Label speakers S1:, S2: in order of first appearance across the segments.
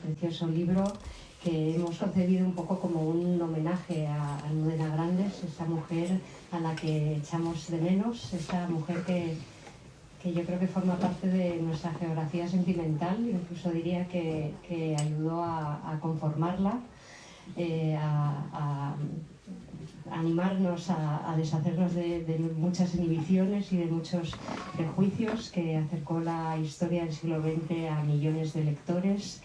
S1: precioso libro que hemos concebido un poco como un homenaje a Almudena Grandes, esa mujer a la que echamos de menos, esa mujer que yo creo que forma parte de nuestra geografía sentimental, incluso diría que ayudó a conformarla, a animarnos a deshacernos de muchas inhibiciones y de muchos prejuicios, que acercó la historia del siglo XX a millones de lectores,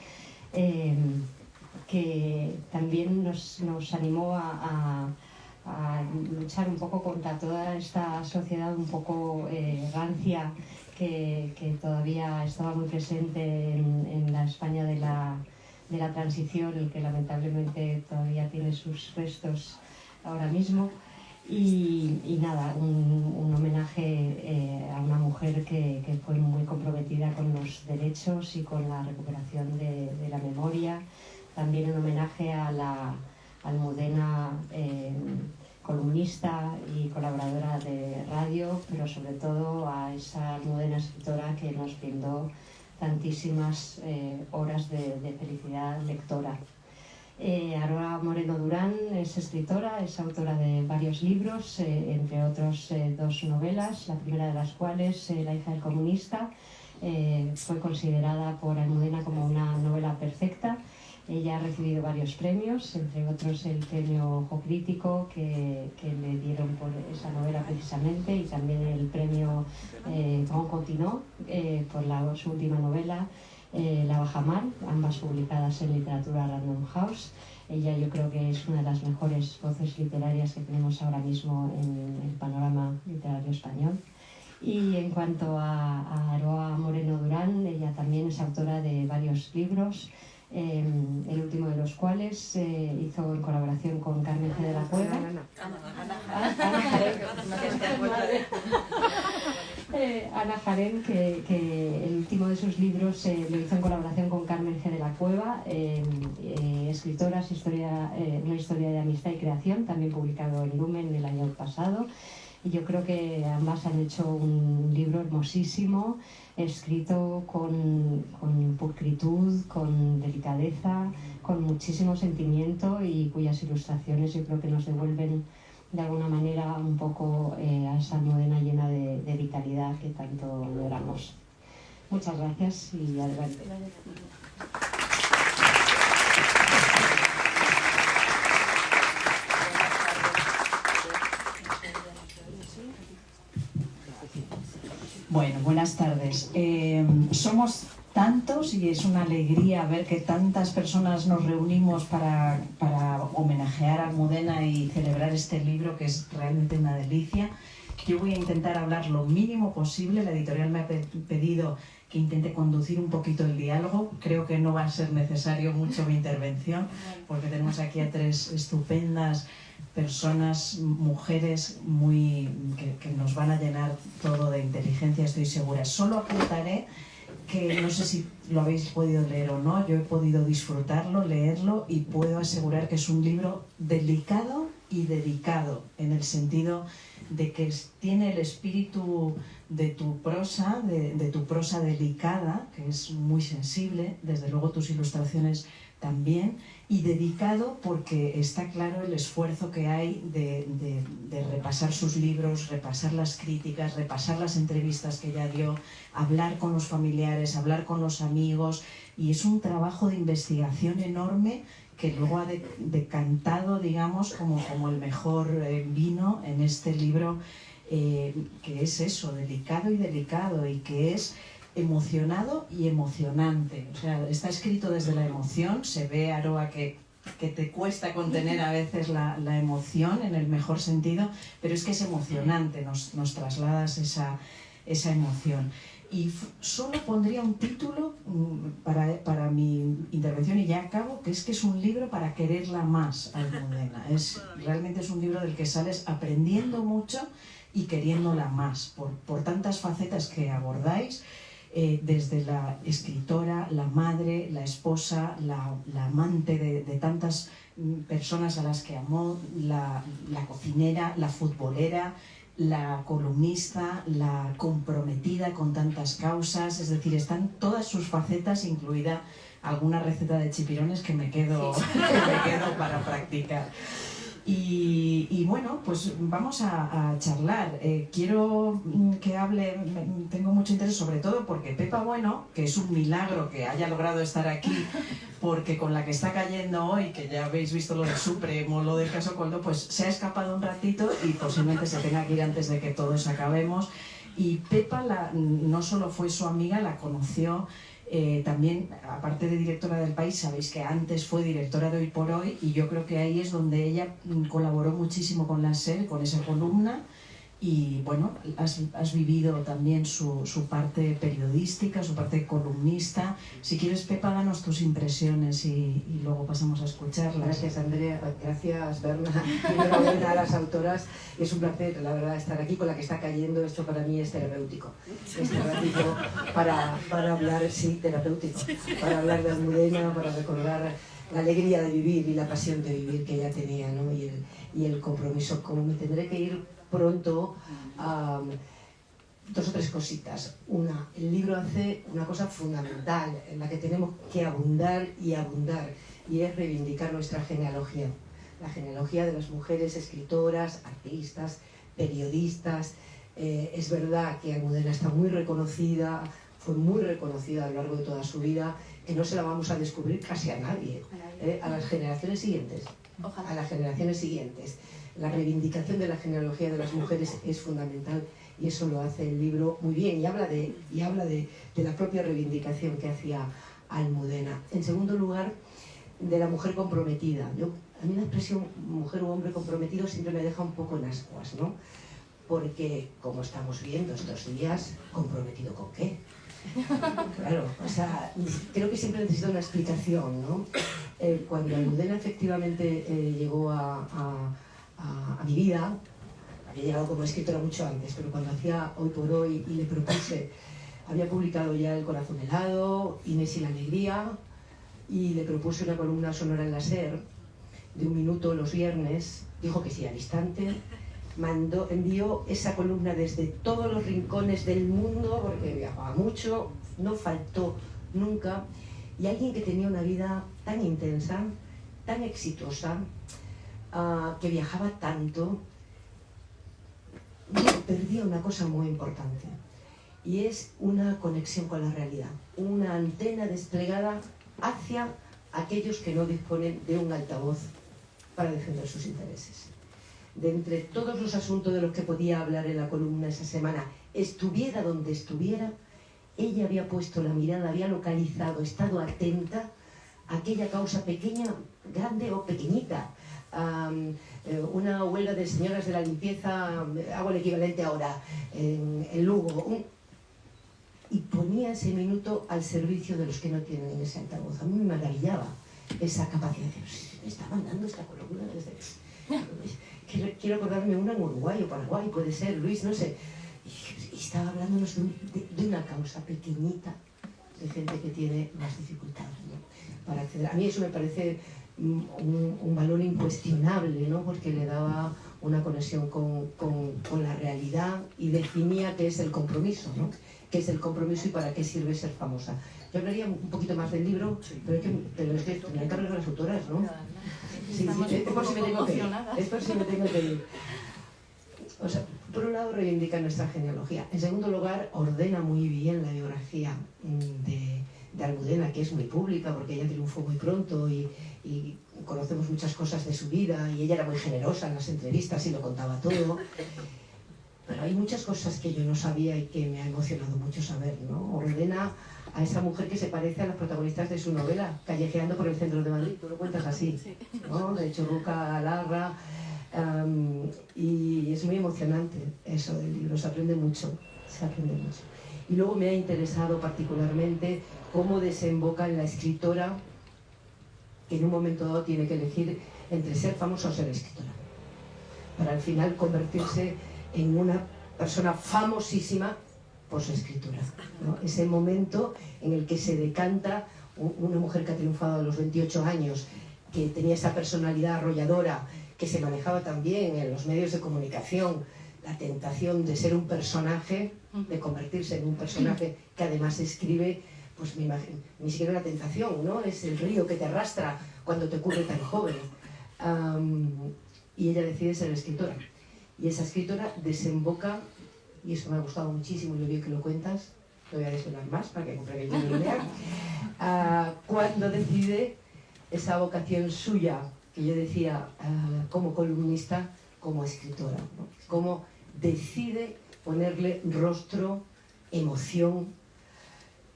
S1: que también nos animó a luchar un poco contra toda esta sociedad un poco rancia que todavía estaba muy presente en la España de la transición y que lamentablemente todavía tiene sus restos ahora mismo. Y nada, un homenaje a una mujer que fue muy comprometida con los derechos y con la recuperación de la memoria. También un homenaje a la Almudena columnista y colaboradora de radio, pero sobre todo a esa Almudena escritora que nos brindó tantísimas horas de felicidad lectora. Aroa Moreno Durán es escritora, es autora de varios libros, entre otros 2 novelas, la primera de las cuales, La hija del comunista, fue considerada por Almudena como una novela perfecta. Ella ha recibido varios premios, entre otros el premio Ojo Crítico que le dieron por esa novela precisamente, y también el premio Grand Continent por su última novela, La Bajamar, ambas publicadas en Literatura Random House. Ella yo creo que es una de las mejores voces literarias que tenemos ahora mismo en el panorama literario español. Y en cuanto a Aroa Moreno Durán, ella también es autora de varios libros, el último de los cuales hizo en colaboración con Carmen G. de la Cueva. Ana Jarén, que el último de sus libros lo hizo en colaboración con Carmen G. de la Cueva, escritoras, una historia de amistad y creación, también publicado en Lumen el año pasado. Y yo creo que ambas han hecho un libro hermosísimo, escrito con pulcritud, con delicadeza, con muchísimo sentimiento, y cuyas ilustraciones yo creo que nos devuelven de alguna manera un poco a esa Almudena llena de vitalidad que tanto logramos. Muchas gracias y adelante.
S2: Bueno, buenas tardes. Somos tantos y es una alegría ver que tantas personas nos reunimos para homenajear a Almudena y celebrar este libro, que es realmente una delicia. Yo voy a intentar hablar lo mínimo posible. La editorial me ha pedido que intente conducir un poquito el diálogo. Creo que no va a ser necesario mucho mi intervención, porque tenemos aquí a 3 estupendas personas, mujeres que nos van a llenar todo de inteligencia, estoy segura. Solo apuntaré que no sé si lo habéis podido leer o no, yo he podido disfrutarlo, leerlo, y puedo asegurar que es un libro delicado y dedicado, en el sentido de que tiene el espíritu de tu prosa, de tu prosa delicada, que es muy sensible, desde luego tus ilustraciones también, y dedicado porque está claro el esfuerzo que hay de repasar sus libros, repasar las críticas, repasar las entrevistas que ella dio, hablar con los familiares, hablar con los amigos, y es un trabajo de investigación enorme que luego ha decantado, digamos, como el mejor vino en este libro, que es eso, delicado y delicado, y que es emocionado y emocionante. O sea, está escrito desde la emoción. Se ve, Aroa, que te cuesta contener a veces la emoción en el mejor sentido, pero es que es emocionante, nos trasladas esa emoción. Y solo pondría un título para mi intervención y ya acabo, que es un libro para quererla más, Almudena. Realmente es un libro del que sales aprendiendo mucho y queriéndola más, por tantas facetas que abordáis, desde la escritora, la madre, la esposa, la amante de tantas personas a las que amó, la cocinera, la futbolera, la columnista, la comprometida con tantas causas. Es decir, están todas sus facetas, incluida alguna receta de chipirones que me quedo, que me quedo para practicar. Y bueno, pues vamos a charlar. Quiero que hable, tengo mucho interés sobre todo porque Pepa Bueno, que es un milagro que haya logrado estar aquí, porque con la que está cayendo hoy, que ya habéis visto lo del Supremo, lo del caso Coldo, pues se ha escapado un ratito y posiblemente se tenga que ir antes de que todos acabemos. Y Pepa no solo fue su amiga, la conoció también, aparte de directora del País, sabéis que antes fue directora de Hoy por Hoy, y yo creo que ahí es donde ella colaboró muchísimo con la SER, con esa columna. Y bueno, has vivido también su parte periodística, su parte columnista. Si quieres, Pepa, danos tus impresiones y luego pasamos a escucharlas.
S3: Gracias, Andrea. Gracias, Berna. Enhorabuena a las autoras. Es un placer, la verdad, estar aquí con la que está cayendo. Esto para mí es terapéutico. Es terapéutico para hablar, sí, terapéutico. Para hablar de Almudena, para recordar la alegría de vivir y la pasión de vivir que ella tenía, ¿no? Y el compromiso. Como me tendré que ir pronto, dos o tres cositas. Una, el libro hace una cosa fundamental en la que tenemos que abundar, y es reivindicar nuestra genealogía, la genealogía de las mujeres escritoras, artistas, periodistas. Es verdad que Almudena está muy reconocida, fue muy reconocida a lo largo de toda su vida, que no se la vamos a descubrir casi a nadie, a las generaciones siguientes. Ojalá. A las generaciones siguientes. La reivindicación de la genealogía de las mujeres es fundamental, y eso lo hace el libro muy bien, y habla de la propia reivindicación que hacía Almudena. En segundo lugar, de la mujer comprometida. A mí la expresión mujer o hombre comprometido siempre me deja un poco en ascuas, ¿no? Porque, como estamos viendo estos días, ¿comprometido con qué? Claro, o sea, creo que siempre necesito una explicación, ¿no? Cuando Almudena efectivamente llegó a mi vida, había llegado como escritora mucho antes, pero cuando hacía Hoy por Hoy y le propuse, había publicado ya El corazón helado, Inés y la alegría, y le propuse una columna sonora en la SER de 1 minuto los viernes. Dijo que sí al instante, envió esa columna desde todos los rincones del mundo, porque viajaba mucho, no faltó nunca, y alguien que tenía una vida tan intensa, tan exitosa, que viajaba tanto, perdía una cosa muy importante, y es una conexión con la realidad, una antena desplegada hacia aquellos que no disponen de un altavoz para defender sus intereses. De entre todos los asuntos de los que podía hablar en la columna esa semana, estuviera donde estuviera, ella había puesto la mirada, había localizado, estado atenta a aquella causa pequeña, grande o pequeñita. Una huelga de señoras de la limpieza, hago el equivalente ahora, en Lugo, y ponía ese minuto al servicio de los que no tienen ese altavoz. A mí me maravillaba esa capacidad de decir, me está mandando esta columna desde... Quiero acordarme una en Uruguay o Paraguay, puede ser, Luis, no sé. Y estaba hablándonos de una causa pequeñita, de gente que tiene más dificultades, ¿no? Para acceder. A mí eso me parece un valor incuestionable, ¿no? Porque le daba una conexión con la realidad y definía qué es el compromiso, ¿no? Qué es el compromiso y para qué sirve ser famosa. Yo hablaría un poquito más del libro, pero es que tendría que hablar de las autoras, ¿no? Sí, es por si me tengo que ir. Es por si me tengo que ir. O sea, por un lado reivindica nuestra genealogía. En segundo lugar, ordena muy bien la biografía de Almudena, que es muy pública porque ella triunfó muy pronto y conocemos muchas cosas de su vida, y ella era muy generosa en las entrevistas y lo contaba todo. Pero hay muchas cosas que yo no sabía y que me ha emocionado mucho saber, ¿no? Ordena a esa mujer que se parece a las protagonistas de su novela, Callejeando por el centro de Madrid. Tú lo cuentas así, ¿no? De Churruca a Larra. Y es muy emocionante eso del libro, se aprende mucho, se aprende mucho. Y luego me ha interesado particularmente cómo desemboca en la escritora que en un momento dado tiene que elegir entre ser famosa o ser escritora, para al final convertirse en una persona famosísima por su escritura, ¿no? Ese momento en el que se decanta una mujer que ha triunfado a los 28 años, que tenía esa personalidad arrolladora, que se manejaba también en los medios de comunicación, la tentación de ser un personaje, de convertirse en un personaje que además escribe, pues me imagino, ni siquiera una tentación, ¿no? Es el río que te arrastra cuando te ocurre tan joven. Y ella decide ser escritora. Y esa escritora desemboca, y eso me ha gustado muchísimo, lo bien que lo cuentas, no voy a desvelar más para que compren el libro y lo lean, cuando decide esa vocación suya, que yo decía, como columnista, como escritora, ¿no? Cómo decide ponerle rostro, emoción,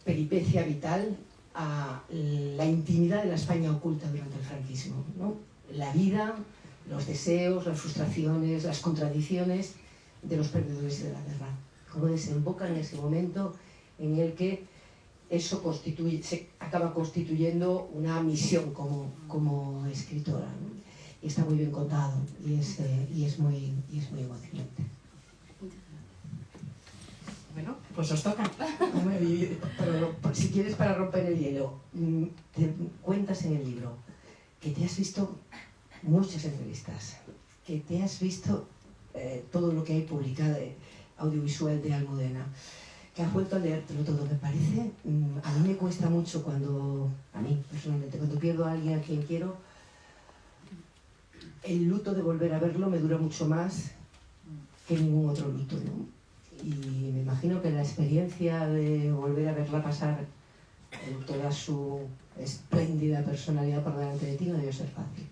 S3: peripecia vital a la intimidad de la España oculta durante el franquismo, ¿no? La vida, los deseos, las frustraciones, las contradicciones de los perdedores de la guerra. Cómo desemboca en ese momento en el que eso se acaba constituyendo una misión como escritora, ¿no? Y está muy bien contado y es muy emocionante.
S2: Bueno, pues os toca.
S3: Pero, si quieres, para romper el hielo, te cuentas en el libro que te has visto muchas entrevistas, que te has visto todo lo que hay publicado audiovisual de Almudena, que has vuelto a leértelo todo. Me parece, a mí me cuesta mucho a mí personalmente, cuando pierdo a alguien a quien quiero, el luto de volver a verlo me dura mucho más que ningún otro luto, ¿no? Y me imagino que la experiencia de volver a verla pasar en toda su espléndida personalidad por delante de ti no debe ser fácil.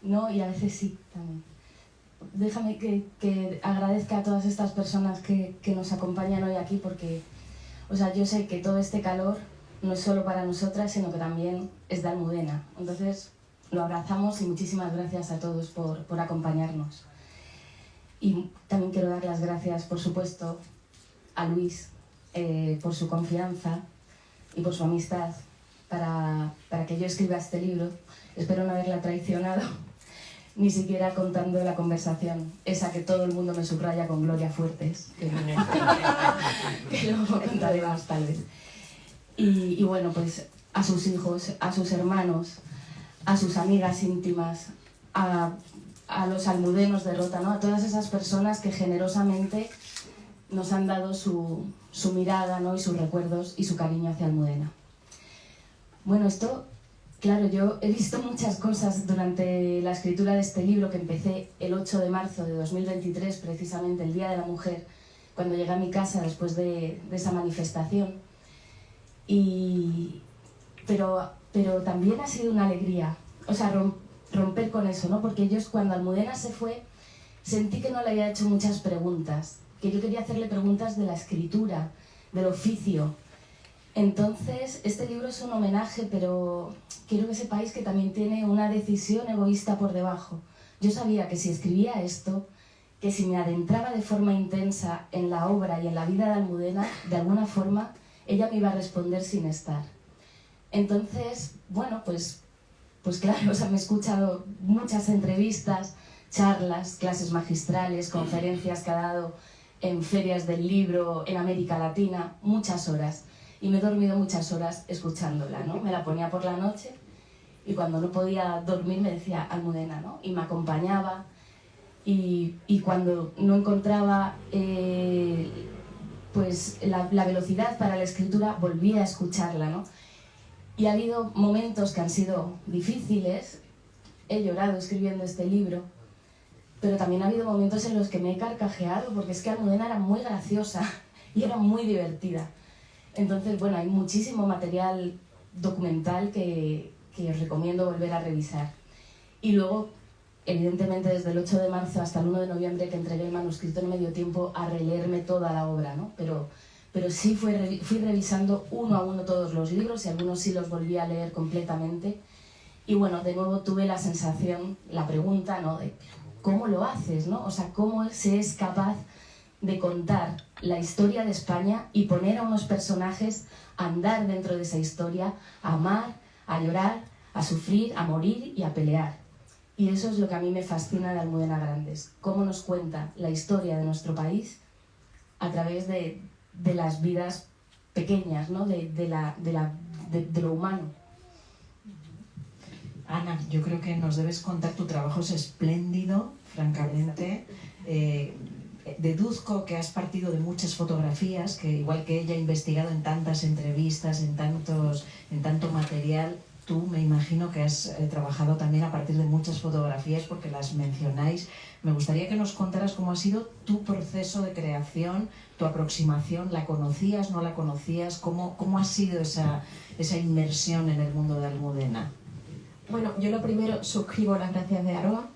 S4: No, y a veces sí también. Déjame que agradezca a todas estas personas que nos acompañan hoy aquí, porque, o sea, yo sé que todo este calor no es solo para nosotras, sino que también es de Almudena. Entonces, lo abrazamos y muchísimas gracias a todos por acompañarnos. Y también quiero dar las gracias, por supuesto, a Luis por su confianza y por su amistad para que yo escriba este libro. Espero no haberla traicionado, ni siquiera contando la conversación, esa que todo el mundo me subraya con Gloria Fuertes, que luego contaré más tal vez. Y bueno, pues a sus hijos, a sus hermanos, a sus amigas íntimas, a los almudenos de Rota, ¿no? A todas esas personas que generosamente nos han dado su mirada, ¿no? Y sus recuerdos y su cariño hacia Almudena. Bueno, esto, claro, yo he visto muchas cosas durante la escritura de este libro, que empecé el 8 de marzo de 2023, precisamente el Día de la Mujer, cuando llegué a mi casa después de esa manifestación. Pero también ha sido una alegría, o sea, romper con eso, ¿no? Porque yo, cuando Almudena se fue, sentí que no le había hecho muchas preguntas, que yo quería hacerle preguntas de la escritura, del oficio. Entonces, este libro es un homenaje, pero quiero que sepáis que también tiene una decisión egoísta por debajo. Yo sabía que si escribía esto, que si me adentraba de forma intensa en la obra y en la vida de Almudena, de alguna forma, ella me iba a responder sin estar. Entonces, bueno, pues claro, o sea, me he escuchado muchas entrevistas, charlas, clases magistrales, conferencias que ha dado en ferias del libro en América Latina, muchas horas. Y me he dormido muchas horas escuchándola, ¿no? Me la ponía por la noche y cuando no podía dormir me decía Almudena, ¿no? Y me acompañaba y cuando no encontraba pues la velocidad para la escritura volvía a escucharla, ¿no? Y ha habido momentos que han sido difíciles, he llorado escribiendo este libro, pero también ha habido momentos en los que me he carcajeado, porque es que Almudena era muy graciosa y era muy divertida. Entonces, bueno, hay muchísimo material documental que os recomiendo volver a revisar. Y luego, evidentemente, desde el 8 de marzo hasta el 1 de noviembre, que entregué el manuscrito, no me dio tiempo a releerme toda la obra, ¿no? Pero sí fui revisando uno a uno todos los libros y algunos sí los volví a leer completamente. Y bueno, de nuevo tuve la sensación, la pregunta, ¿no? De ¿cómo lo haces, no? O sea, ¿cómo se es capaz de contar la historia de España y poner a unos personajes a andar dentro de esa historia, a amar, a llorar, a sufrir, a morir y a pelear? Y eso es lo que a mí me fascina de Almudena Grandes, cómo nos cuenta la historia de nuestro país a través de las vidas pequeñas, ¿no? de lo humano.
S2: Ana, yo creo que nos debes contar, tu trabajo es espléndido, francamente. deduzco que has partido de muchas fotografías, que igual que ella ha investigado en tantas entrevistas, en tanto material, tú me imagino que has trabajado también a partir de muchas fotografías porque las mencionáis. Me gustaría que nos contaras cómo ha sido tu proceso de creación, tu aproximación. ¿La conocías, no la conocías? ¿Cómo ha sido esa inmersión en el mundo de Almudena?
S5: Bueno, yo lo primero suscribo las gracias de Aroa,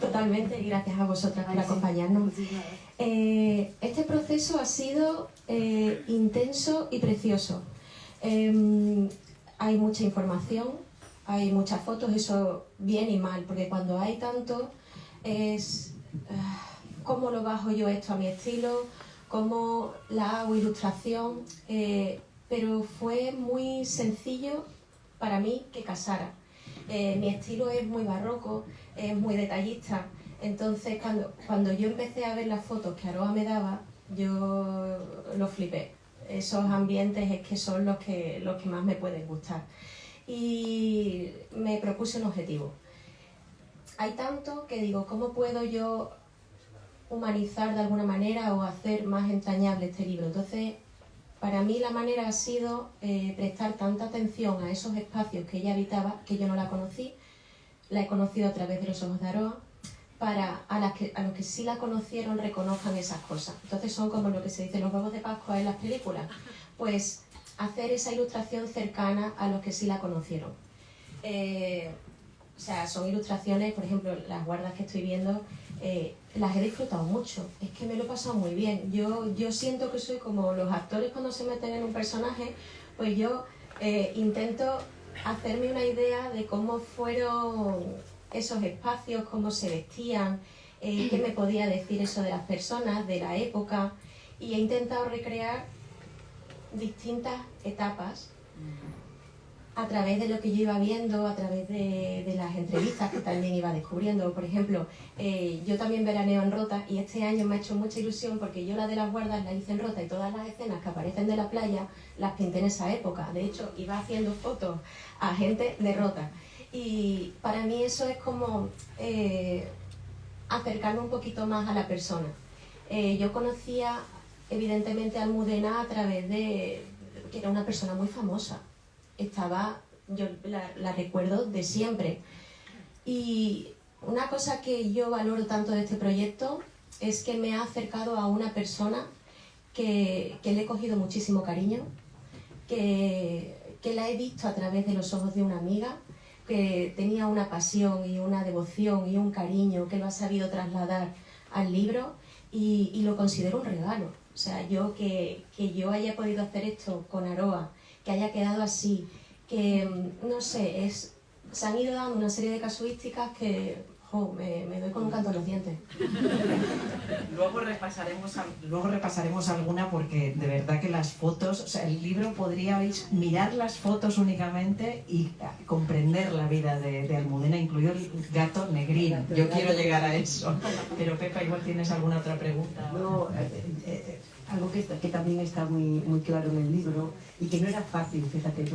S5: totalmente, y gracias a vosotras por acompañarnos. Este proceso ha sido intenso y precioso. Hay mucha información, hay muchas fotos, eso bien y mal, porque cuando hay tanto es cómo lo bajo yo esto a mi estilo, cómo la hago ilustración, pero fue muy sencillo para mí que casara. Mi estilo es muy barroco, es muy detallista, entonces cuando yo empecé a ver las fotos que Aroa me daba, yo lo flipé. Esos ambientes es que son los que más me pueden gustar. Y me propuse un objetivo. Hay tanto que digo, ¿cómo puedo yo humanizar de alguna manera o hacer más entrañable este libro? Entonces, para mí la manera ha sido prestar tanta atención a esos espacios que ella habitaba, que yo no la conocí, la he conocido a través de los ojos de Aroa, para a los que sí la conocieron reconozcan esas cosas. Entonces son como lo que se dice los huevos de Pascua en las películas, pues hacer esa ilustración cercana a los que sí la conocieron. O sea, son ilustraciones, por ejemplo, las guardas que estoy viendo, las he disfrutado mucho, es que me lo he pasado muy bien. Yo siento que soy como los actores cuando se meten en un personaje, pues yo intento hacerme una idea de cómo fueron esos espacios, cómo se vestían, qué me podía decir eso de las personas, de la época, y he intentado recrear distintas etapas a través de lo que yo iba viendo, a través de las entrevistas que también iba descubriendo. Por ejemplo, yo también veraneo en Rota y este año me ha hecho mucha ilusión porque yo la de las guardas la hice en Rota y todas las escenas que aparecen de la playa las pinté en esa época. De hecho, iba haciendo fotos a gente de Rota. Y para mí eso es como acercarme un poquito más a la persona. Yo conocía evidentemente a Almudena a través de que era una persona muy famosa. Yo la recuerdo de siempre. Y una cosa que yo valoro tanto de este proyecto es que me ha acercado a una persona que le he cogido muchísimo cariño, que la he visto a través de los ojos de una amiga, que tenía una pasión y una devoción y un cariño que lo ha sabido trasladar al libro y lo considero un regalo. O sea, yo que yo haya podido hacer esto con Aroa, que haya quedado así, que no sé, se han ido dando una serie de casuísticas que me doy con un canto en los dientes.
S2: Luego repasaremos alguna porque de verdad que las fotos, o sea, el libro podríais mirar las fotos únicamente y comprender la vida de Almudena, incluido el gato Negrín. Yo quiero llegar a eso. Pero Pepa, igual tienes alguna otra pregunta.
S3: No, algo que también está muy claro en el libro y que no era fácil, fíjate,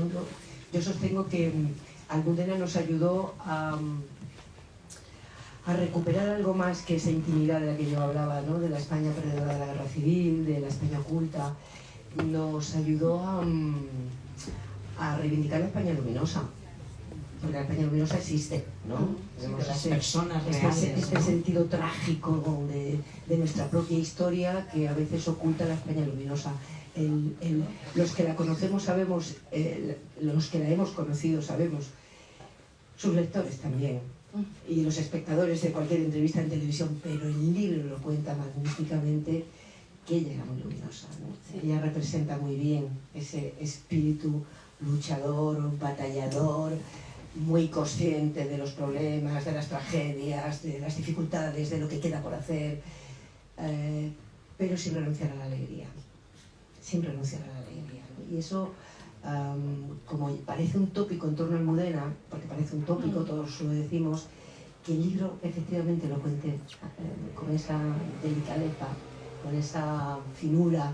S3: yo sostengo que Almudena nos ayudó a recuperar algo más que esa intimidad de la que yo hablaba, ¿no? De la España perdedora de la guerra civil, de la España oculta. Nos ayudó a reivindicar la España luminosa, porque la España luminosa existe, ¿no?
S2: De las personas reales,
S3: este sentido trágico de nuestra propia historia que a veces oculta la España luminosa. Los que la conocemos sabemos, los que la hemos conocido sabemos, sus lectores también, y los espectadores de cualquier entrevista en televisión, pero el libro lo cuenta magníficamente, que ella era muy luminosa, ¿no? Sí. Ella representa muy bien ese espíritu luchador, batallador, muy consciente de los problemas, de las tragedias, de las dificultades, de lo que queda por hacer, pero sin renunciar a la alegría, sin renunciar a la alegría, ¿no? Y eso, como parece un tópico en torno a Almudena, porque parece un tópico, todos lo decimos, que el libro efectivamente lo cuente con esa delicadeza, con esa finura,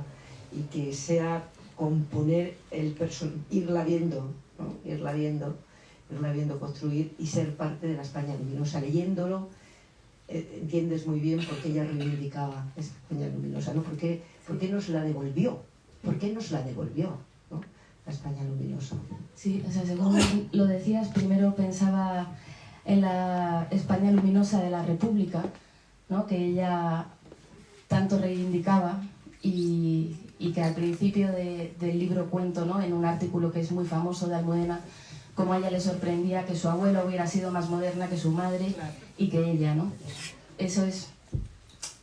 S3: y que sea componer el personaje, irla viendo, ¿no? irla viendo construir y ser parte de la España luminosa, leyéndolo entiendes muy bien por qué ella reivindicaba esa España luminosa, ¿no? ¿Por qué nos la devolvió? ¿Por qué nos la devolvió, ¿no? La España luminosa.
S4: Sí, o sea, según lo decías, primero pensaba en la España luminosa de la República, ¿no? Que ella tanto reivindicaba y que al principio del libro cuento, ¿no? En un artículo que es muy famoso de Almudena, cómo a ella le sorprendía que su abuela hubiera sido más moderna que su madre y que ella, ¿no? Eso es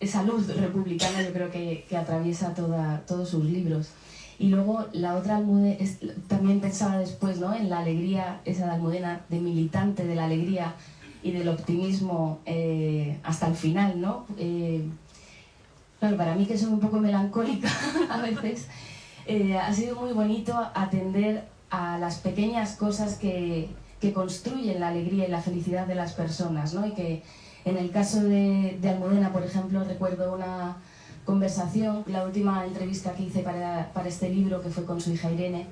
S4: esa luz republicana, yo creo que atraviesa todos sus libros. Y luego la otra Almudena, también pensaba después, ¿no? En la alegría esa de Almudena, de militante de la alegría y del optimismo hasta el final, ¿no? Claro, para mí, que soy un poco melancólica a veces, ha sido muy bonito atender a las pequeñas cosas que construyen la alegría y la felicidad de las personas, ¿no? Y que en el caso de Almudena, por ejemplo, recuerdo una conversación, la última entrevista que hice para este libro, que fue con su hija Irene,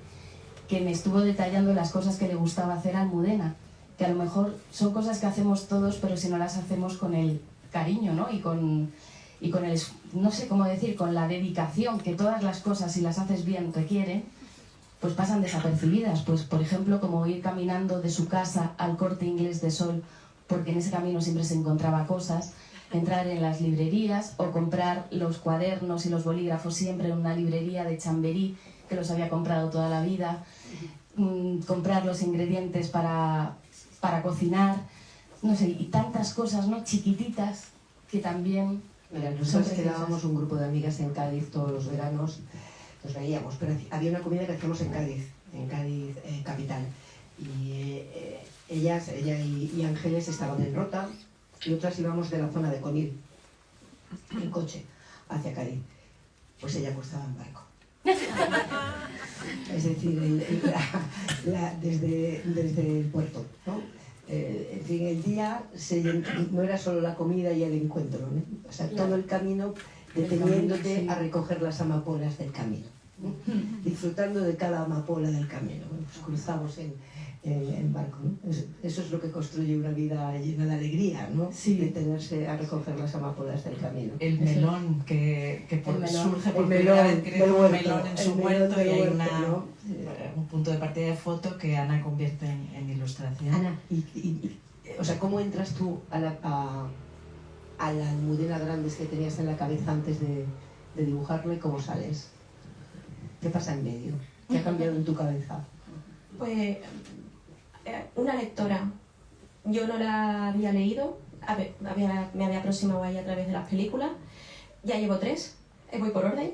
S4: que me estuvo detallando las cosas que le gustaba hacer a Almudena, que a lo mejor son cosas que hacemos todos, pero si no las hacemos con el cariño, ¿no? Y con el, no sé cómo decir, con la dedicación que todas las cosas, si las haces bien, requieren, pues pasan desapercibidas. Pues, por ejemplo, como ir caminando de su casa al Corte Inglés de Sol, porque en ese camino siempre se encontraba cosas, entrar en las librerías o comprar los cuadernos y los bolígrafos siempre en una librería de Chamberí, que los había comprado toda la vida, comprar los ingredientes para cocinar, no sé, y tantas cosas, ¿no? Chiquititas, que también...
S3: Mira, nosotros quedábamos un grupo de amigas en Cádiz todos los veranos, nos veíamos, pero había una comida que hacíamos en Cádiz capital. Y ella y Ángeles estaban en Rota y otras íbamos de la zona de Conil, en coche, hacia Cádiz. Pues ella cruzaba en barco. Es decir, desde el puerto, ¿no? En fin, el día no era solo la comida y el encuentro, ¿no? O sea, todo el camino deteniéndote a recoger las amapolas del camino, ¿no? Disfrutando de cada amapola del camino. Bueno, pues cruzamos en barco, ¿no? Eso es lo que construye una vida llena de alegría, ¿no?
S4: Sí.
S3: Detenerse a recoger las amapolas del camino.
S2: El melón que surge por
S3: melón,
S2: crear un melón en su huerto, y hay
S3: ¿no?
S2: un punto de partida de foto que Ana convierte en ilustración.
S3: Ana, o sea, ¿cómo entras tú a la Almudena Grandes que tenías en la cabeza antes de dibujarlo, y cómo sales? ¿Qué pasa en medio? ¿Qué ha cambiado en tu cabeza?
S5: Pues una lectora. Yo no la había leído, me había aproximado a ella a través de las películas. Ya llevo 3, voy por orden.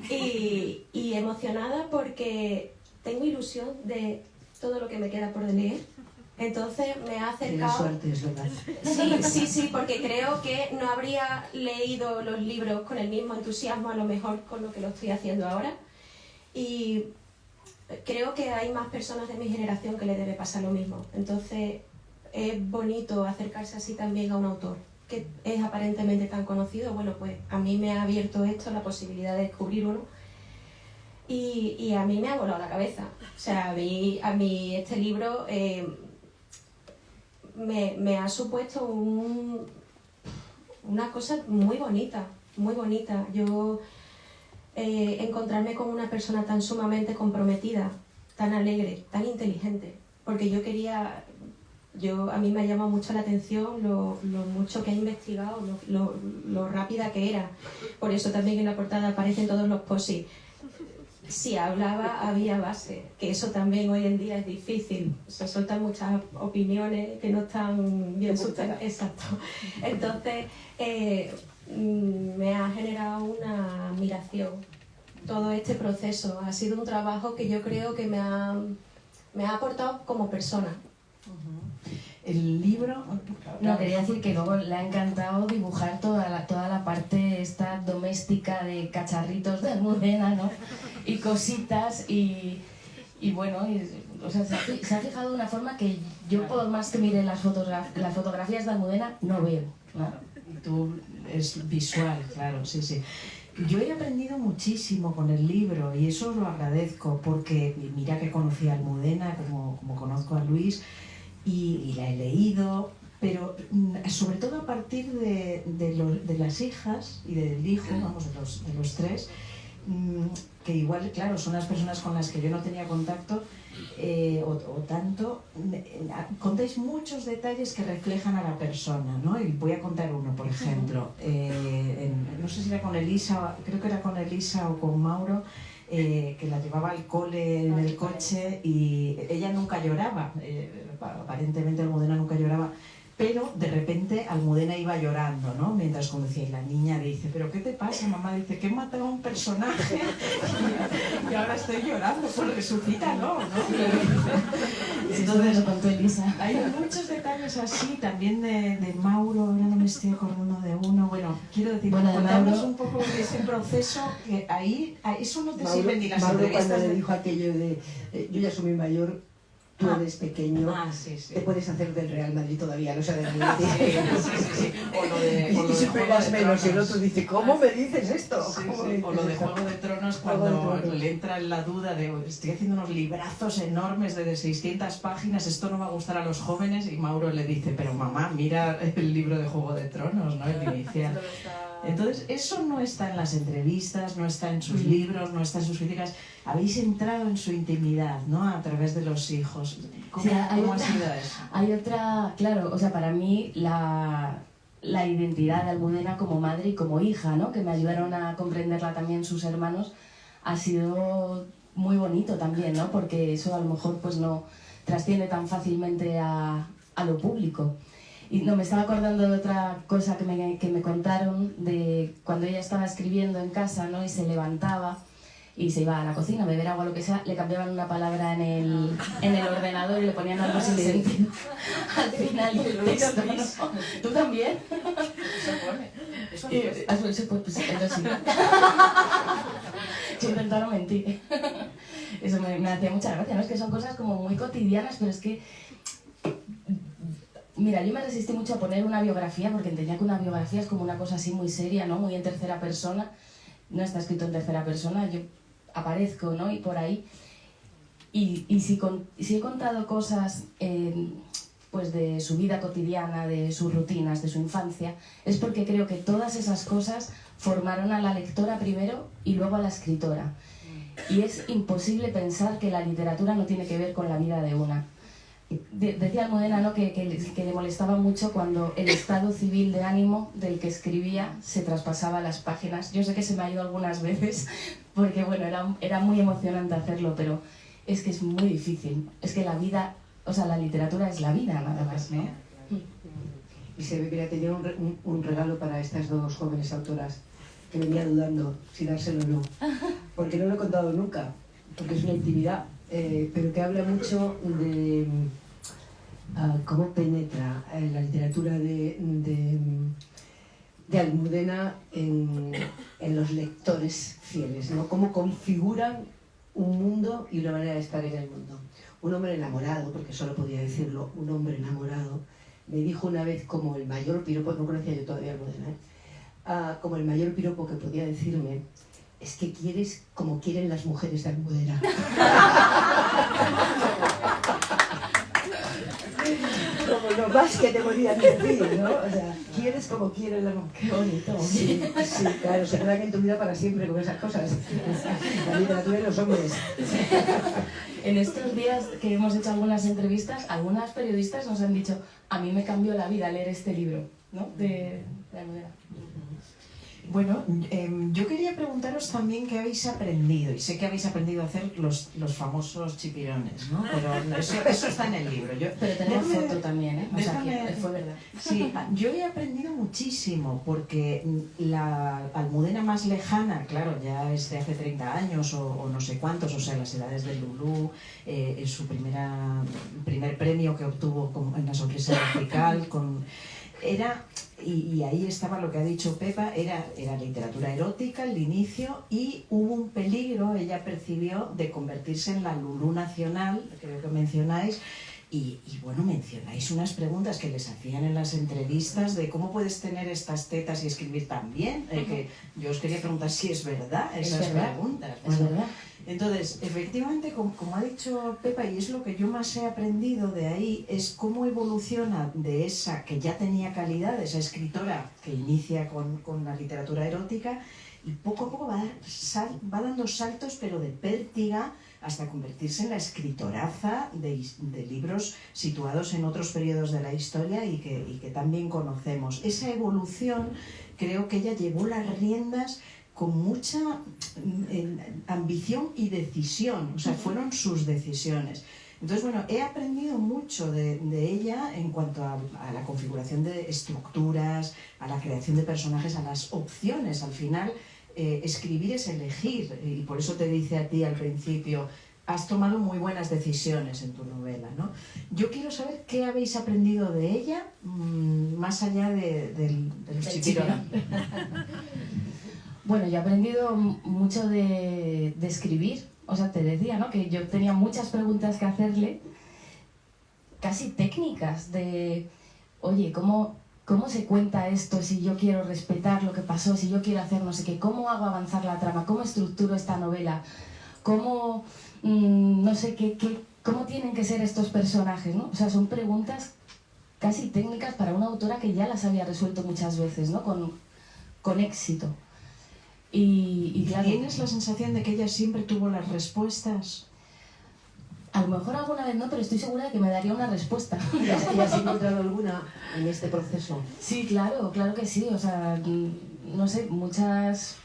S5: Y emocionada porque tengo ilusión de todo lo que me queda por leer. Entonces me ha acercado...
S3: Tienes suerte, es verdad.
S5: Sí, porque creo que no habría leído los libros con el mismo entusiasmo, a lo mejor con lo que lo estoy haciendo ahora. Y creo que hay más personas de mi generación que le debe pasar lo mismo. Entonces es bonito acercarse así también a un autor que es aparentemente tan conocido. Bueno, pues a mí me ha abierto esto la posibilidad de descubrir uno, y a mí me ha volado la cabeza. O sea, a mí este libro me ha supuesto una cosa muy bonita, muy bonita. Yo encontrarme con una persona tan sumamente comprometida, tan alegre, tan inteligente, porque a mí me ha llamado mucho la atención lo mucho que ha investigado, lo rápida que era. Por eso también en la portada aparecen todos los posis. Si hablaba, había base, que eso también hoy en día es difícil. Se sueltan muchas opiniones que no están bien sustentadas. Exacto. Entonces, me ha generado una admiración todo este proceso. Ha sido un trabajo que yo creo que me ha aportado como persona.
S2: El libro...
S4: No, quería decir que luego le ha encantado dibujar toda la parte esta doméstica de cacharritos de Almudena, ¿no? Y cositas, y bueno, o sea, se ha fijado de una forma que yo, por más que mire las fotografías de Almudena, no veo, ¿no?
S2: Y tú, es visual, claro, sí. Yo he aprendido muchísimo con el libro, y eso os lo agradezco, porque mira que conocí a Almudena, como conozco a Luis, y la he leído, pero sobre todo a partir de las hijas y del hijo, vamos, de los tres, que igual, claro, son las personas con las que yo no tenía contacto, o tanto, contáis muchos detalles que reflejan a la persona, ¿no? Y voy a contar uno, por ejemplo, no sé si era con Elisa, creo que era con Elisa o con Mauro, que la llevaba al cole en el coche y ella nunca lloraba, aparentemente Almudena nunca lloraba, pero de repente Almudena iba llorando, ¿no? Mientras conducía, y la niña dice, ¿pero qué te pasa, mamá? Dice, que he matado a un personaje y ahora estoy llorando, pues resucítalo, ¿no?
S4: Entonces, lo contó Elisa.
S2: Hay muchos detalles así, también de Mauro, ahora no me estoy acordando de uno. Bueno, quiero decir, contamos un poco de ese proceso, que ahí, eso no te sirve ni las entrevistas.
S3: Cuando le dijo aquello de, yo ya soy muy mayor, tú eres pequeño,
S2: sí, sí.
S3: te puedes hacer del Real Madrid todavía, no sé, del Real Madrid.
S2: Sí. O lo de
S3: Y si pegas menos y el otro dice, ¿cómo me dices esto?
S2: O lo de Juego de Tronos, cuando le entra en la duda de, estoy haciendo unos librazos enormes de 600 páginas, esto no va a gustar a los jóvenes, y Mauro le dice, pero mamá, mira el libro de Juego de Tronos, ¿no? El inicial. Entonces, eso no está en las entrevistas, no está en sus libros, no está en sus críticas. Habéis entrado en su intimidad, ¿no? A través de los hijos. ¿Cómo ha sido eso?
S4: Hay otra, claro, o sea, para mí la identidad de Almudena como madre y como hija, ¿no? Que me ayudaron a comprenderla también sus hermanos, ha sido muy bonito también, ¿no? Porque eso a lo mejor pues no trasciende tan fácilmente a lo público. Y no, me estaba acordando de otra cosa que me contaron de cuando ella estaba escribiendo en casa, ¿no? Y se levantaba y se iba a la cocina a beber agua o lo que sea, le cambiaban una palabra en el ordenador y le ponían algo sin sentido al final del texto, ¿no? ¿Tú también?
S2: Eso
S4: Pues sí. Yo intentaba mentir. Eso me hacía mucha gracia, ¿no? Es que son cosas como muy cotidianas, pero es que... Mira, yo me resistí mucho a poner una biografía porque entendía que una biografía es como una cosa así muy seria, ¿no? Muy en tercera persona. No está escrito en tercera persona, yo aparezco, ¿no? Y por ahí. Y si he contado cosas pues de su vida cotidiana, de sus rutinas, de su infancia, es porque creo que todas esas cosas formaron a la lectora primero y luego a la escritora. Y es imposible pensar que la literatura no tiene que ver con la vida de una. Decía Almudena, ¿no? que le molestaba mucho cuando el estado civil de ánimo del que escribía se traspasaba las páginas. Yo sé que se me ha ido algunas veces porque bueno, era muy emocionante hacerlo, pero es que es muy difícil. Es que la vida, o sea, la literatura es la vida, nada más, ¿no?
S3: Y se ve que le tenía un regalo para estas dos jóvenes autoras que venía dudando si dárselo o no, porque no lo he contado nunca, porque es una intimidad. Pero que habla mucho de cómo penetra la literatura de Almudena en los lectores fieles, ¿no? Cómo configuran un mundo y una manera de estar en el mundo. Un hombre enamorado, porque solo podía decirlo, un hombre enamorado, me dijo una vez como el mayor piropo, no conocía yo todavía a Almudena, como el mayor piropo que podía decirme, es que quieres como quieren las mujeres de Almudena. Como lo más que te podían decir, ¿no? O sea, quieres como quieren las mujeres.
S4: Qué bonito.
S3: Sí, claro, se quedan en tu vida para siempre con esas cosas. La literatura y los hombres.
S4: En estos días que hemos hecho algunas entrevistas, algunas periodistas nos han dicho, a mí me cambió la vida leer este libro, ¿no? De Almudena.
S2: Bueno, yo quería preguntaros también qué habéis aprendido, y sé que habéis aprendido a hacer los famosos chipirones, ¿no? Pero eso está en el libro.
S4: Pero tenemos foto también, ¿eh? O sea, que fue verdad.
S2: Sí, yo he aprendido muchísimo, porque la Almudena más lejana, claro, ya es de hace 30 años o no sé cuántos, o sea, las edades de Lulú, es su primer premio que obtuvo en La Sonrisa Vertical, y ahí estaba lo que ha dicho Pepa, era literatura erótica el inicio, y hubo un peligro, ella percibió, de convertirse en la Lulú nacional, creo que mencionáis, y bueno, mencionáis unas preguntas que les hacían en las entrevistas de cómo puedes tener estas tetas y escribir tan bien, que yo os quería preguntar si es verdad esas preguntas. Bueno,
S4: es verdad.
S2: Entonces, efectivamente, como ha dicho Pepa, y es lo que yo más he aprendido de ahí, es cómo evoluciona de esa que ya tenía calidad, de esa escritora que inicia con la literatura erótica, y poco a poco va dando saltos, pero de pértiga, hasta convertirse en la escritoraza de libros situados en otros periodos de la historia y que también conocemos. Esa evolución, creo que ella llevó las riendas con mucha ambición y decisión, o sea, fueron sus decisiones. Entonces, bueno, he aprendido mucho de ella en cuanto a la configuración de estructuras, a la creación de personajes, a las opciones. Al final, escribir es elegir, y por eso te dice a ti al principio, has tomado muy buenas decisiones en tu novela, ¿no? Yo quiero saber qué habéis aprendido de ella, más allá de los chipirones.
S4: Bueno, yo he aprendido mucho de escribir. O sea, te decía, ¿no?, que yo tenía muchas preguntas que hacerle, casi técnicas, de, oye, ¿cómo se cuenta esto si yo quiero respetar lo que pasó, si yo quiero hacer no sé qué? ¿Cómo hago avanzar la trama? ¿Cómo estructuro esta novela? ¿Cómo, no sé cómo tienen que ser estos personajes, ¿no? O sea, son preguntas casi técnicas para una autora que ya las había resuelto muchas veces, ¿no?, con éxito. Y claro,
S2: ¿tienes la sensación de que ella siempre tuvo las respuestas?
S4: A lo mejor alguna vez no, pero estoy segura de que me daría una respuesta.
S3: ¿Y has encontrado alguna en este proceso?
S4: Sí, claro que sí. O sea, no sé, muchas,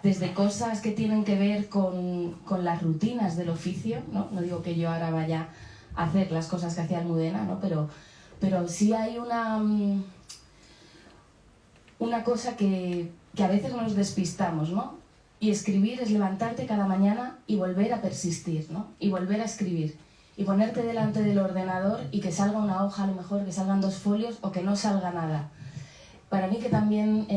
S4: desde cosas que tienen que ver con las rutinas del oficio, ¿no? No digo que yo ahora vaya a hacer las cosas que hacía Almudena, ¿no? Pero sí hay una cosa que a veces nos despistamos, ¿no? Y escribir es levantarte cada mañana y volver a persistir, ¿no? Y volver a escribir. Y ponerte delante del ordenador y que salga una hoja, a lo mejor que salgan 2 folios o que no salga nada. Para mí, que también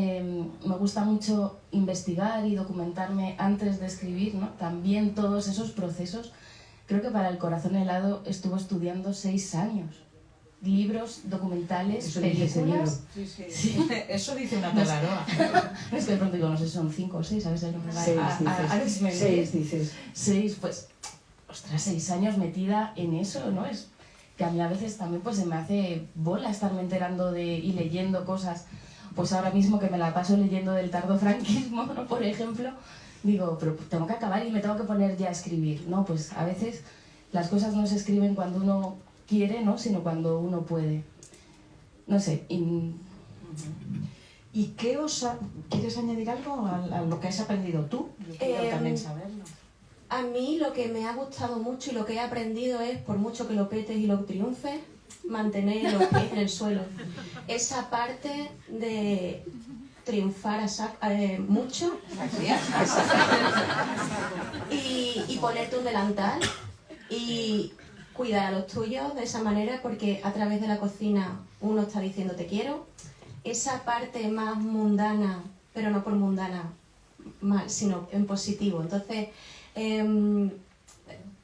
S4: me gusta mucho investigar y documentarme antes de escribir, ¿no? También todos esos procesos. Creo que para El corazón helado estuvo estudiando 6 años. Libros, documentales,
S3: eso
S4: películas.
S2: Sí. Eso dice una telaroa.
S4: Es que de pronto digo, no sé, son 5 o 6, a veces yo me va
S3: 6 dices.
S4: 6, pues, ostras, 6 años metida en eso, ¿no? Es que a mí a veces también pues se me hace bola estarme enterando y leyendo cosas. Pues ahora mismo que me la paso leyendo del tardofranquismo, ¿no?, por ejemplo, digo, pero tengo que acabar y me tengo que poner ya a escribir. No, pues a veces las cosas no se escriben cuando uno quiere, ¿no?, sino cuando uno puede. No sé.
S2: ¿Y qué quieres añadir algo a lo que has aprendido tú? Yo quiero también saberlo.
S5: A mí lo que me ha gustado mucho y lo que he aprendido es, por mucho que lo petes y lo triunfes, mantener los pies en el suelo. Esa parte de triunfar mucho y ponerte un delantal y cuidar a los tuyos de esa manera, porque a través de la cocina uno está diciendo te quiero. Esa parte más mundana, pero no por mundana mal, sino en positivo. Entonces,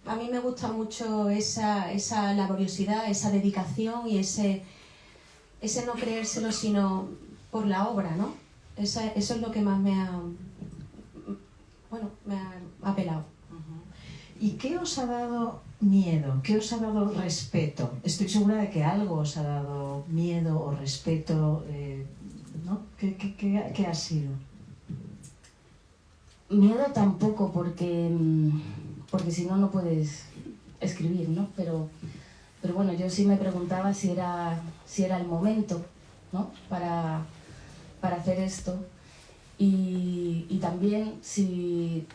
S5: a mí me gusta mucho esa laboriosidad, esa dedicación y ese no creérselo sino por la obra, ¿no? Eso es lo que más me ha apelado.
S2: ¿Y qué os ha dado miedo? ¿Qué os ha dado respeto? Estoy segura de que algo os ha dado miedo o respeto, ¿no? ¿Qué ha sido?
S4: Miedo tampoco, porque si no, no puedes escribir, ¿no? Pero bueno, yo sí me preguntaba si era el momento, ¿no?, para hacer esto. Y también si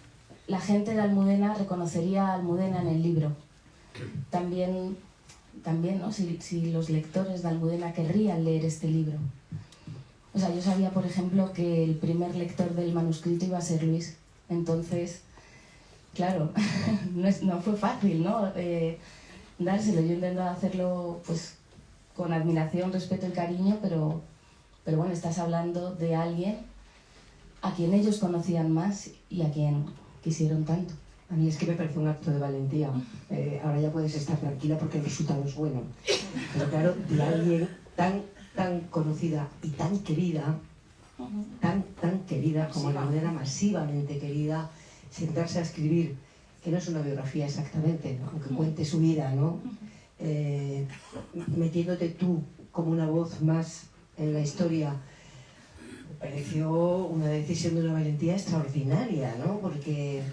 S4: la gente de Almudena reconocería a Almudena en el libro. También, ¿no?, si los lectores de Almudena querrían leer este libro. O sea, yo sabía, por ejemplo, que el primer lector del manuscrito iba a ser Luis. Entonces, claro, no fue fácil, ¿no?, dárselo. Yo intentaba hacerlo pues con admiración, respeto y cariño, pero bueno, estás hablando de alguien a quien ellos conocían más y a quien quisieron tanto.
S3: A mí es que me parece un acto de valentía. Ahora ya puedes estar tranquila porque el resultado es bueno. Pero claro, de alguien tan conocida y tan querida, tan querida como la Almudena, masivamente querida, sentarse a escribir que no es una biografía exactamente, ¿no? Aunque cuente su vida, ¿no? Metiéndote tú como una voz más en la historia, me pareció una decisión de una valentía extraordinaria, ¿no? Porque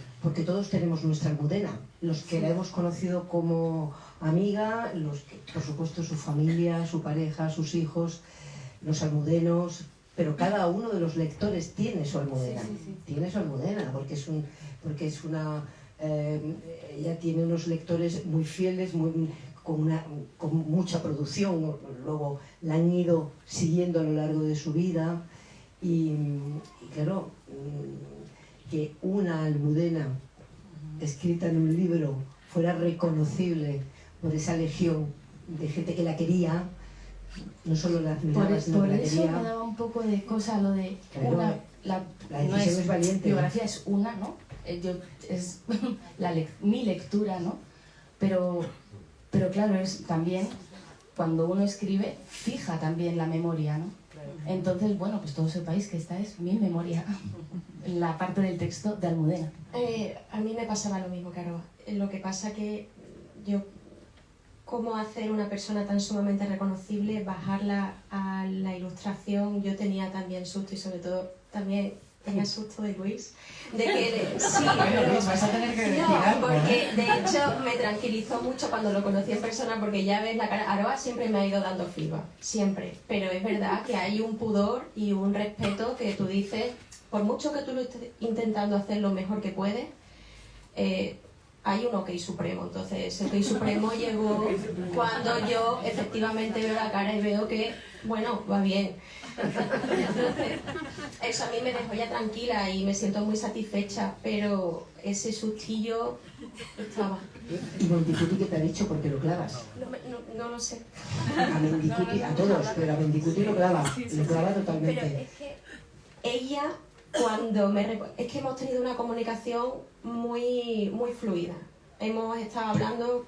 S3: todos tenemos nuestra Almudena, los que la hemos conocido como amiga, los que, por supuesto, su familia, su pareja, sus hijos, los almudenos, pero cada uno de los lectores tiene su Almudena, tiene su Almudena, porque es una ella tiene unos lectores muy fieles, con mucha producción, luego la han ido siguiendo a lo largo de su vida y claro, que una Almudena escrita en un libro fuera reconocible por esa legión de gente que la quería, no solo la admiraba, sino que la quería.
S4: Por eso me daba un poco de cosa lo de
S3: claro, la decisión es valiente.
S4: Biografía es una, ¿no? Es mi lectura, ¿no? Pero claro, es también, cuando uno escribe, fija también la memoria, ¿no? Entonces, bueno, pues todos sepáis que esta es mi memoria, la parte del texto de Almudena.
S5: A mí me pasaba lo mismo, Caro. Lo que pasa que yo, cómo hacer una persona tan sumamente reconocible, bajarla a la ilustración, yo tenía también susto y sobre todo también tenía susto de Luis, de que sí,
S2: Bueno, Luis, vas a tener que decir algo,
S5: porque de hecho me tranquilizó mucho cuando lo conocí en persona, porque ya ves la cara, Aroa siempre me ha ido dando feedback, siempre, pero es verdad que hay un pudor y un respeto que tú dices, por mucho que tú lo estés intentando hacer lo mejor que puedes, hay un ok supremo. Entonces ese ok supremo llegó cuando yo efectivamente veo la cara y veo que, bueno, va bien. Entonces, eso a mí me dejó ya tranquila y me siento muy satisfecha, pero ese sustillo estaba.
S3: ¿Y Mendicuti qué te ha dicho? ¿Por qué lo clavas?
S5: No lo sé.
S3: A Mendicuti, a todos, pero a Mendicuti lo clava totalmente.
S5: Pero es que ella, es que hemos tenido una comunicación muy fluida. Hemos estado hablando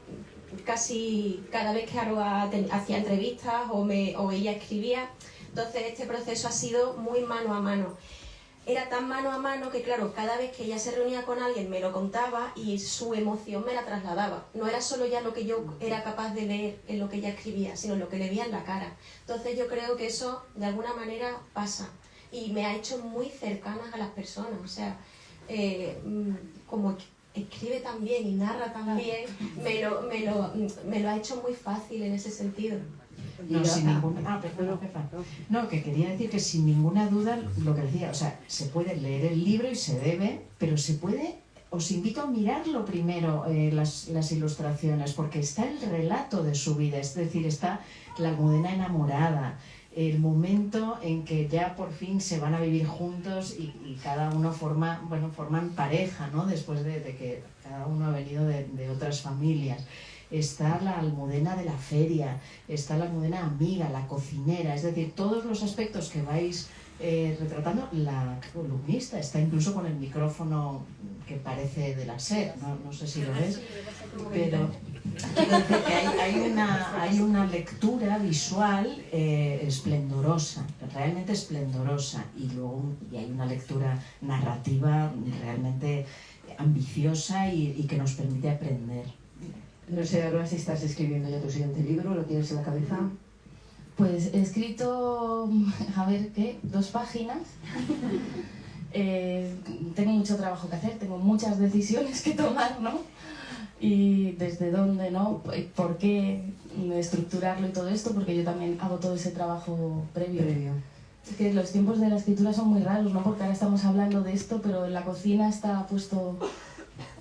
S5: casi cada vez que Aroa hacía entrevistas o ella escribía. Entonces este proceso ha sido muy mano a mano. Era tan mano a mano que, claro, cada vez que ella se reunía con alguien me lo contaba y su emoción me la trasladaba. No era solo ya lo que yo era capaz de leer en lo que ella escribía, sino lo que le veía en la cara. Entonces yo creo que eso de alguna manera pasa y me ha hecho muy cercanas a las personas. O sea, como escribe tan bien y narra tan bien, me lo ha hecho muy fácil en ese sentido.
S2: No, sin ninguna... No, que quería decir que sin ninguna duda, lo que decía, o sea, se puede leer el libro y se debe, pero se puede... Os invito a mirarlo primero, las ilustraciones, porque está el relato de su vida, es decir, está la Almudena enamorada, el momento en que ya por fin se van a vivir juntos y cada uno forman pareja, ¿no? Después de que cada uno ha venido de otras familias. Está la Almudena de la feria, está la Almudena amiga, la cocinera, es decir, todos los aspectos que vais retratando. La columnista está incluso con el micrófono que parece de la SER, no sé si lo ves, pero hay una lectura visual esplendorosa, realmente esplendorosa, y luego hay una lectura narrativa realmente ambiciosa y que nos permite aprender.
S3: No sé, ahora si estás escribiendo ya tu siguiente libro, ¿lo tienes en la cabeza?
S4: Pues he escrito, a ver, ¿qué? 2 páginas. Tengo mucho trabajo que hacer, tengo muchas decisiones que tomar, ¿no? Y desde dónde, ¿no? ¿Por qué estructurarlo y todo esto? Porque yo también hago todo ese trabajo previo. Es que los tiempos de la escritura son muy raros, ¿no? Porque ahora estamos hablando de esto, pero en la cocina está puesto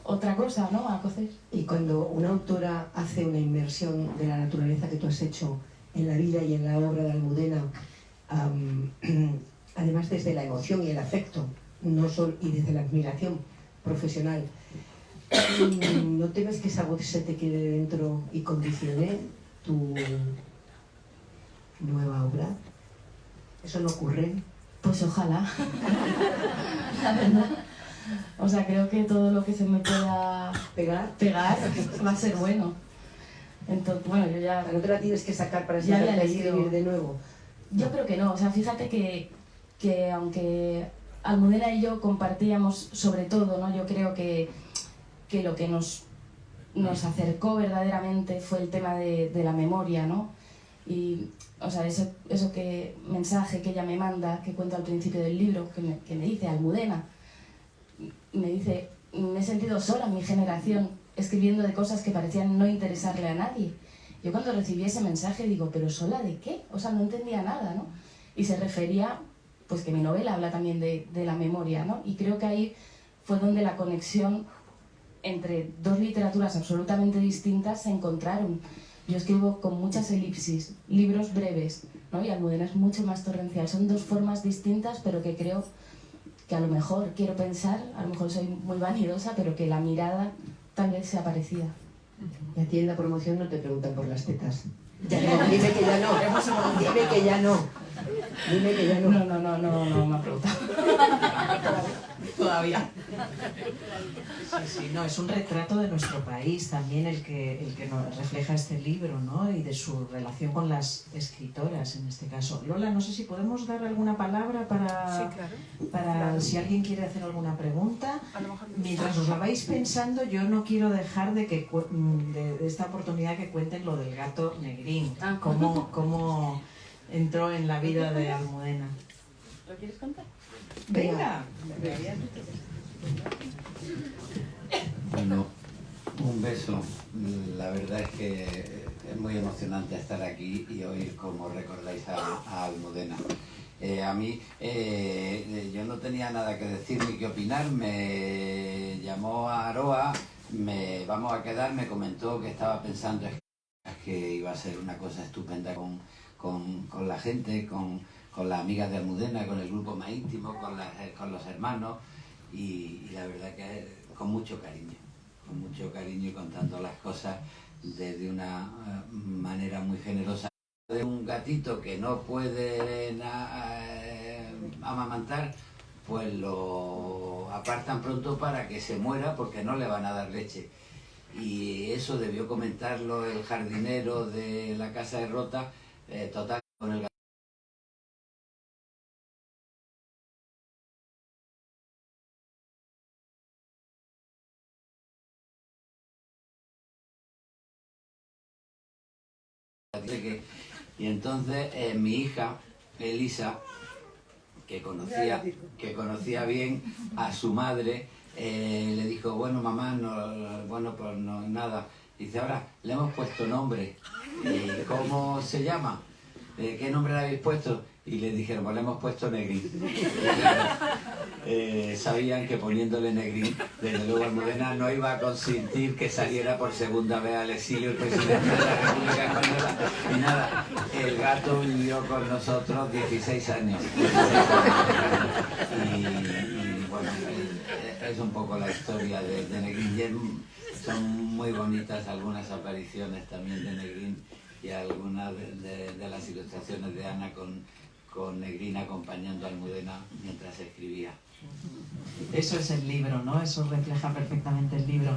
S4: otra cosa, ¿no? A cocer.
S3: Y cuando una autora hace una inmersión de la naturaleza que tú has hecho en la vida y en la obra de Almudena, además desde la emoción y el afecto, y desde la admiración profesional, ¿no temes que esa voz se te quede dentro y condicione tu nueva obra? ¿Eso no ocurre?
S4: Pues ojalá. La verdad. O sea, creo que todo lo que se me pueda
S3: pegar
S4: va a ser bueno. Entonces, bueno, yo ya...
S3: ¿No te la tienes que sacar para
S4: ya
S3: sentarte a escribir de nuevo?
S4: Yo creo que no. O sea, fíjate que aunque Almudena y yo compartíamos sobre todo, ¿no? Yo creo que que lo que nos acercó verdaderamente fue el tema de la memoria, ¿no? Y, o sea, mensaje que ella me manda, que cuento al principio del libro, que me dice Almudena, me dice, me he sentido sola en mi generación, escribiendo de cosas que parecían no interesarle a nadie. Yo cuando recibí ese mensaje digo, ¿pero sola de qué? O sea, no entendía nada, ¿no? Y se refería, pues que mi novela habla también de la memoria, ¿no? Y creo que ahí fue donde la conexión entre dos literaturas absolutamente distintas se encontraron. Yo escribo con muchas elipsis, libros breves, ¿no? Y Almudena es mucho más torrencial. Son dos formas distintas, pero que creo que a lo mejor, quiero pensar, a lo mejor soy muy vanidosa, pero que la mirada tal vez sea parecida.
S3: Y a ti en la promoción no te preguntan por las tetas. Ya no, dime que ya no. Dime que ya no. Dime que ya no.
S4: No me ha preguntado.
S2: Todavía. Sí, no, es un retrato de nuestro país también el que nos refleja este libro, ¿no? Y de su relación con las escritoras, en este caso. Lola, no sé si podemos dar alguna palabra para si alguien quiere hacer alguna pregunta. Mientras os la vais pensando, yo no quiero dejar de esta oportunidad que cuenten lo del gato Negrín. Cómo entró en la vida de Almudena.
S4: ¿Lo quieres contar?
S2: Venga.
S6: Bueno, un beso. La verdad es que es muy emocionante estar aquí y oír cómo recordáis a Almudena. A mí, yo no tenía nada que decir ni que opinar. Me llamó a Aroa, vamos a quedar, me comentó que estaba pensando que iba a ser una cosa estupenda con la gente, con las amigas de Almudena, con el grupo más íntimo, con los hermanos, y la verdad que con mucho cariño y contando las cosas de una manera muy generosa. De un gatito que no puede amamantar, pues lo apartan pronto para que se muera porque no le van a dar leche. Y eso debió comentarlo el jardinero de la casa de Rota, total, con el y entonces mi hija Elisa, que conocía bien a su madre, le dijo, bueno mamá, pues no, nada. Dice, ahora le hemos puesto nombre. ¿Cómo se llama? ¿Qué nombre le habéis puesto? Y le dijeron, pues le hemos puesto Negrín. Sabían que poniéndole Negrín, desde luego Almudena no iba a consentir que saliera por segunda vez al exilio el presidente de la República Española. Y nada, el gato vivió con nosotros 16 años. Y bueno, es un poco la historia de Negrín. Son muy bonitas algunas apariciones también de Negrín y algunas de las ilustraciones de Ana con Negrín acompañando a Almudena mientras escribía.
S2: Eso es el libro, ¿no? Eso refleja perfectamente el libro.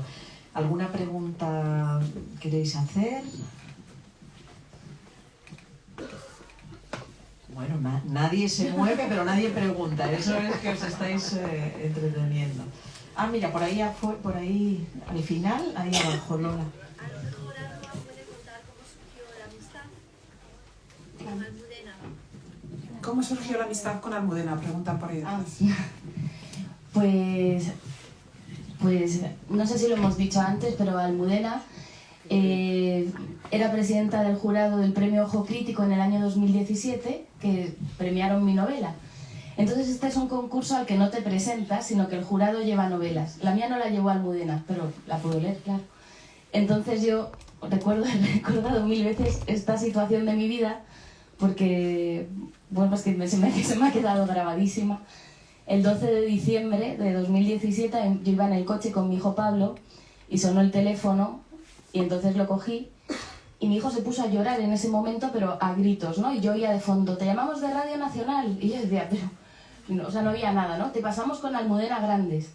S2: ¿Alguna pregunta queréis hacer? Bueno, nadie se mueve, pero nadie pregunta. Eso es que os estáis entreteniendo. Ah, mira, por ahí al final, ahí abajo, Lola.
S7: ¿Cómo surgió la amistad con Almudena? Preguntan por ahí.
S4: Pues no sé si lo hemos dicho antes, pero Almudena era presidenta del jurado del premio Ojo Crítico en el año 2017, que premiaron mi novela. Entonces este es un concurso al que no te presentas, sino que el jurado lleva novelas. La mía no la llevó Almudena, pero la puedo leer, claro. Entonces yo he recordado 1000 veces esta situación de mi vida, porque bueno, es que se me ha quedado grabadísima. El 12 de diciembre de 2017 yo iba en el coche con mi hijo Pablo y sonó el teléfono y entonces lo cogí y mi hijo se puso a llorar en ese momento, pero a gritos, ¿no? Y yo oía de fondo, te llamamos de Radio Nacional. Y yo decía, pero no, o sea, no había nada, ¿no? Te pasamos con Almudena Grandes.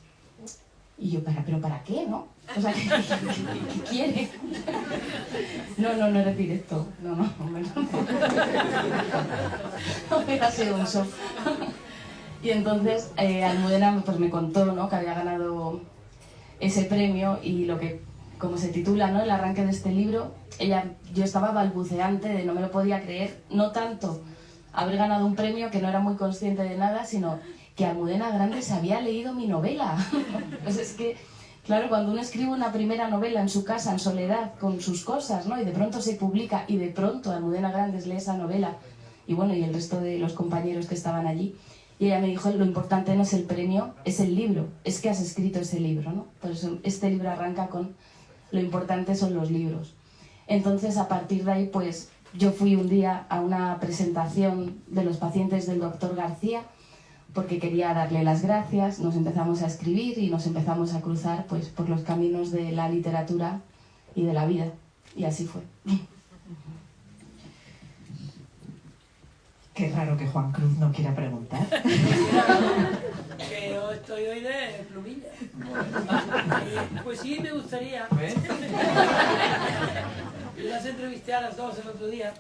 S4: Y yo, ¿pero para qué, no? O sea, ¿qué quiere? No era directo. No hubiera sido un shock. Y entonces Almudena pues me contó, ¿no? Que había ganado ese premio y lo que, como se titula, ¿no?, el arranque de este libro, yo estaba balbuceante de no me lo podía creer, no tanto haber ganado un premio, que no era muy consciente de nada, sino que Almudena Grandes se había leído mi novela. Pues es que, claro, cuando uno escribe una primera novela en su casa, en soledad, con sus cosas, ¿no?, y de pronto se publica y de pronto Almudena Grandes lee esa novela, y bueno, y el resto de los compañeros que estaban allí, y ella me dijo, lo importante no es el premio, es el libro, es que has escrito ese libro, ¿no? Por eso este libro arranca con lo importante son los libros. Entonces, a partir de ahí, pues yo fui un día a una presentación de los pacientes del doctor García, porque quería darle las gracias, nos empezamos a escribir y nos empezamos a cruzar pues por los caminos de la literatura y de la vida, y así fue.
S2: Qué raro que Juan Cruz no quiera preguntar.
S8: Que yo estoy hoy de plumilla. Pues sí, me gustaría. Yo las entrevisté a las dos el otro día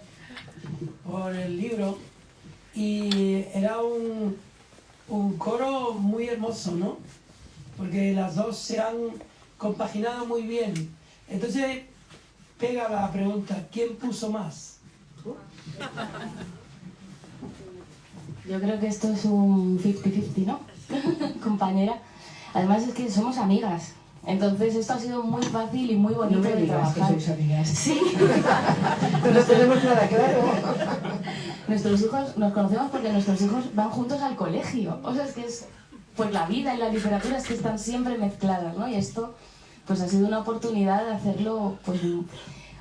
S8: por el libro y era un coro muy hermoso, ¿no? Porque las dos se han compaginado muy bien. Entonces pega la pregunta, ¿quién puso más?
S4: Yo creo que esto es un 50-50, ¿no? Compañera. Además es que somos amigas. Entonces esto ha sido muy fácil y muy bonito
S3: No me
S4: de
S3: digas
S4: trabajar.
S3: que sois amigas.
S4: Sí.
S3: No tenemos nada claro.
S4: Nuestros hijos, nos conocemos porque nuestros hijos van juntos al colegio. O sea, es que es, pues la vida y la literatura es que están siempre mezcladas, ¿no? Y esto, pues ha sido una oportunidad de hacerlo, pues...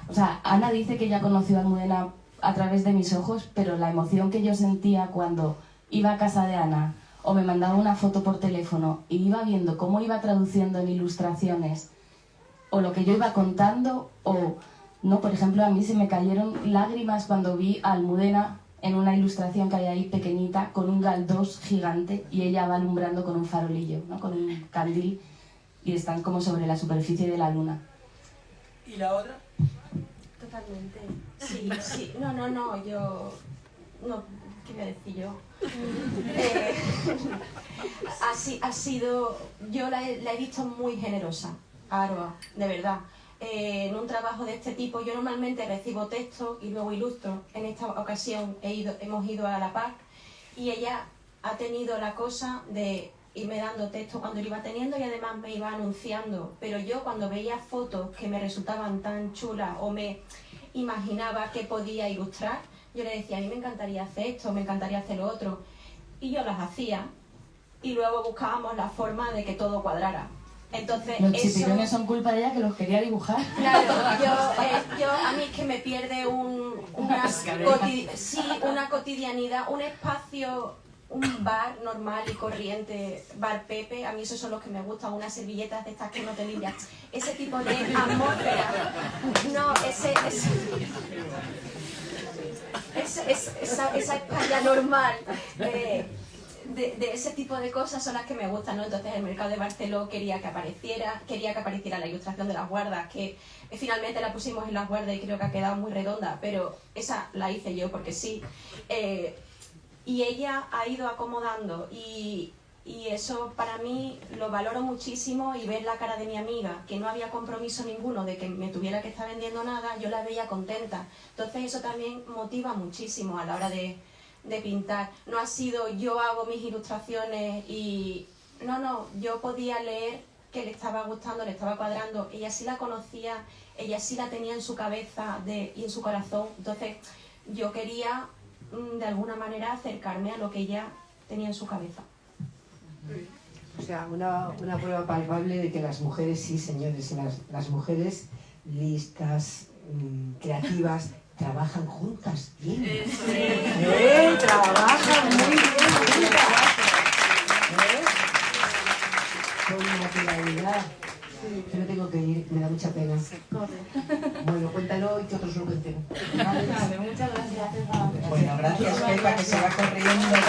S4: O sea, Ana dice que ya conoció a Almudena a través de mis ojos, pero la emoción que yo sentía cuando iba a casa de Ana o me mandaba una foto por teléfono y iba viendo cómo iba traduciendo en ilustraciones o lo que yo iba contando o... No, por ejemplo, a mí se me cayeron lágrimas cuando vi a Almudena en una ilustración que hay ahí pequeñita con un galdós gigante y ella va alumbrando con un farolillo, ¿no?, con un candil, y están como sobre la superficie de la luna.
S8: ¿Y la otra?
S5: Totalmente. Sí, sí. No, yo... No, ¿qué voy a decir yo? Ha sido... Yo la he visto muy generosa, a Aroa, de verdad. En un trabajo de este tipo yo normalmente recibo textos y luego ilustro. En esta ocasión hemos ido a la par y ella ha tenido la cosa de irme dando texto cuando lo iba teniendo y además me iba anunciando. Pero yo cuando veía fotos que me resultaban tan chulas o me imaginaba que podía ilustrar, yo le decía, a mí me encantaría hacer esto, me encantaría hacer lo otro. Y yo las hacía y luego buscábamos la forma de que todo cuadrara. Entonces,
S4: los chipirones son culpa de ella que los quería dibujar.
S5: Claro, yo a mí es que me pierde una cotidianidad, un espacio, un bar normal y corriente, bar Pepe, a mí esos son los que me gustan, unas servilletas de estas que no te limpian, ese tipo de atmósfera, no, esa España normal, de ese tipo de cosas son las que me gustan, ¿no? Entonces el mercado de Barceló quería que apareciera la ilustración de las guardas, que finalmente la pusimos en las guardas y creo que ha quedado muy redonda, pero esa la hice yo porque sí. Y ella ha ido acomodando y eso para mí lo valoro muchísimo, y ver la cara de mi amiga, que no había compromiso ninguno de que me tuviera que estar vendiendo nada, yo la veía contenta. Entonces eso también motiva muchísimo a la hora de pintar. No ha sido yo hago mis ilustraciones y... No, yo podía leer que le estaba gustando, le estaba cuadrando. Ella sí la conocía, ella sí la tenía en su cabeza y en su corazón. Entonces yo quería de alguna manera acercarme a lo que ella tenía en su cabeza.
S3: O sea, una prueba palpable de que las mujeres, sí señores, las mujeres listas, creativas, trabajan juntas bien. Trabajan muy bien juntas. Con naturalidad. Yo me tengo que ir, me da mucha pena. Bueno, cuéntalo y que otros lo cuenten.
S4: Vale, muchas gracias.
S2: Bueno, gracias Pepa, que se va corriendo para que